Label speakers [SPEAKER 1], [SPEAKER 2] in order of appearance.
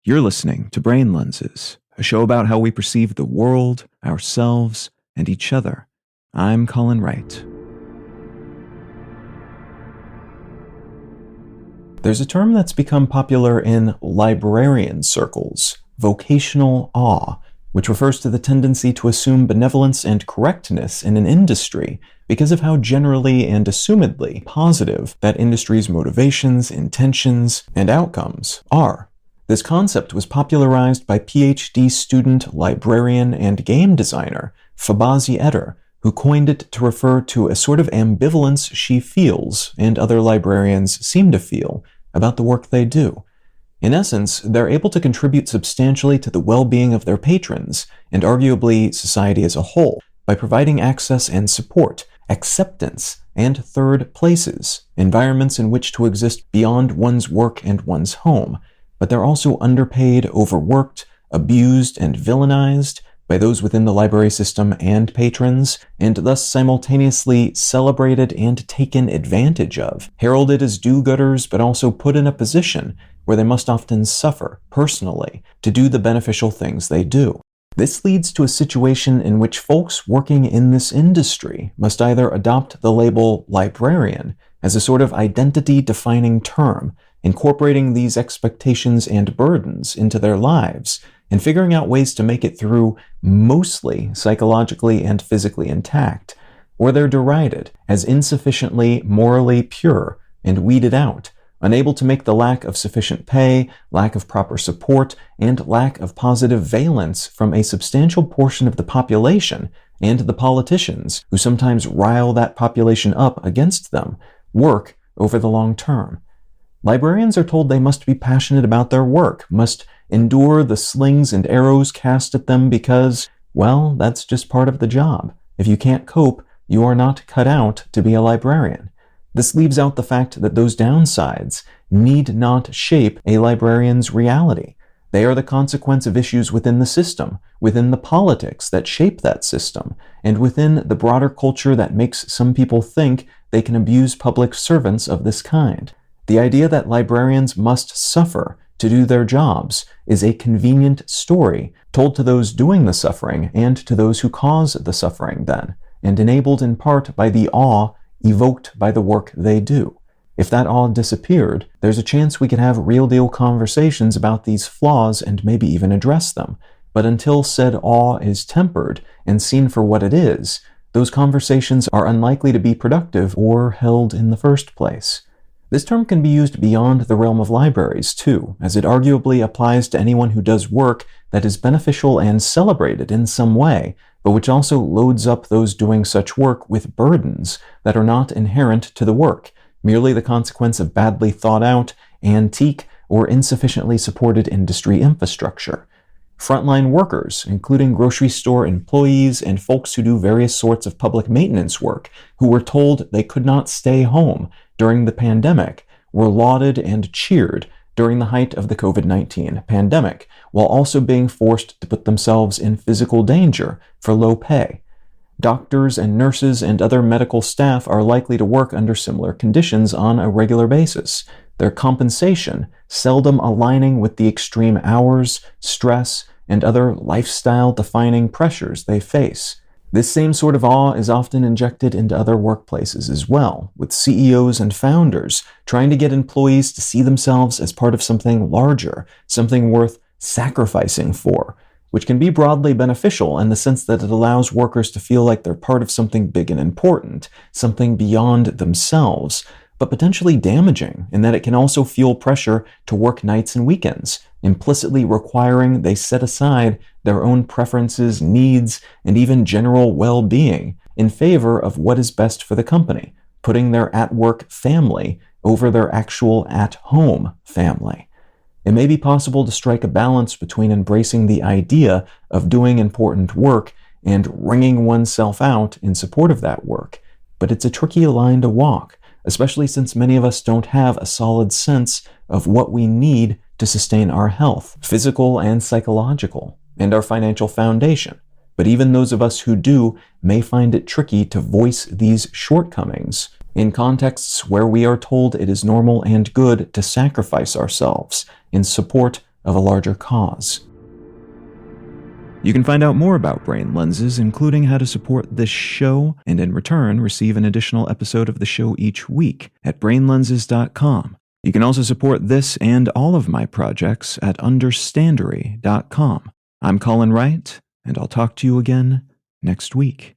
[SPEAKER 1] You're listening to Brain Lenses, a show about how we perceive the world, ourselves, and each other. I'm Colin Wright. There's a term that's become popular in librarian circles, vocational awe, which refers to the tendency to assume benevolence and correctness in an industry because of how generally and assumedly positive that industry's motivations, intentions, and outcomes are. This concept was popularized by PhD student, librarian, and game designer Fabazi Eder, who coined it to refer to a sort of ambivalence she feels, and other librarians seem to feel, about the work they do. In essence, they're able to contribute substantially to the well-being of their patrons, and arguably society as a whole, by providing access and support, acceptance, and third places, environments in which to exist beyond one's work and one's home. But they're also underpaid, overworked, abused, and villainized by those within the library system and patrons, and thus simultaneously celebrated and taken advantage of, heralded as do-gooders, but also put in a position where they must often suffer, personally, to do the beneficial things they do. This leads to a situation in which folks working in this industry must either adopt the label librarian as a sort of identity-defining term, incorporating these expectations and burdens into their lives, and figuring out ways to make it through mostly psychologically and physically intact, or they're derided as insufficiently morally pure and weeded out, unable to make the lack of sufficient pay, lack of proper support, and lack of positive valence from a substantial portion of the population and the politicians who sometimes rile that population up against them, work over the long term. Librarians are told they must be passionate about their work, must endure the slings and arrows cast at them because, well, that's just part of the job. If you can't cope, you are not cut out to be a librarian. This leaves out the fact that those downsides need not shape a librarian's reality. They are the consequence of issues within the system, within the politics that shape that system, and within the broader culture that makes some people think they can abuse public servants of this kind. The idea that librarians must suffer to do their jobs is a convenient story told to those doing the suffering and to those who cause the suffering then, and enabled in part by the awe evoked by the work they do. If that awe disappeared, there's a chance we could have real-deal conversations about these flaws and maybe even address them. But until said awe is tempered and seen for what it is, those conversations are unlikely to be productive or held in the first place. This term can be used beyond the realm of libraries, too, as it arguably applies to anyone who does work that is beneficial and celebrated in some way, but which also loads up those doing such work with burdens that are not inherent to the work, merely the consequence of badly thought out, antique, or insufficiently supported industry infrastructure. Frontline workers, including grocery store employees and folks who do various sorts of public maintenance work, who were told they could not stay home during the pandemic, were lauded and cheered during the height of the COVID-19 pandemic, while also being forced to put themselves in physical danger for low pay. Doctors and nurses and other medical staff are likely to work under similar conditions on a regular basis, their compensation seldom aligning with the extreme hours, stress, and other lifestyle-defining pressures they face. This same sort of awe is often injected into other workplaces as well, with CEOs and founders trying to get employees to see themselves as part of something larger, something worth sacrificing for, which can be broadly beneficial in the sense that it allows workers to feel like they're part of something big and important, something beyond themselves, but potentially damaging in that it can also fuel pressure to work nights and weekends, implicitly requiring they set aside their own preferences, needs, and even general well-being in favor of what is best for the company, putting their at-work family over their actual at-home family. It may be possible to strike a balance between embracing the idea of doing important work and wringing oneself out in support of that work, but it's a tricky line to walk, especially since many of us don't have a solid sense of what we need to sustain our health, physical and psychological, and our financial foundation. But even those of us who do may find it tricky to voice these shortcomings in contexts where we are told it is normal and good to sacrifice ourselves in support of a larger cause. You can find out more about brain lenses, including how to support this show, and in return receive an additional episode of the show each week at brainlenses.com. You can also support this and all of my projects at understandery.com. I'm Colin Wright, and I'll talk to you again next week.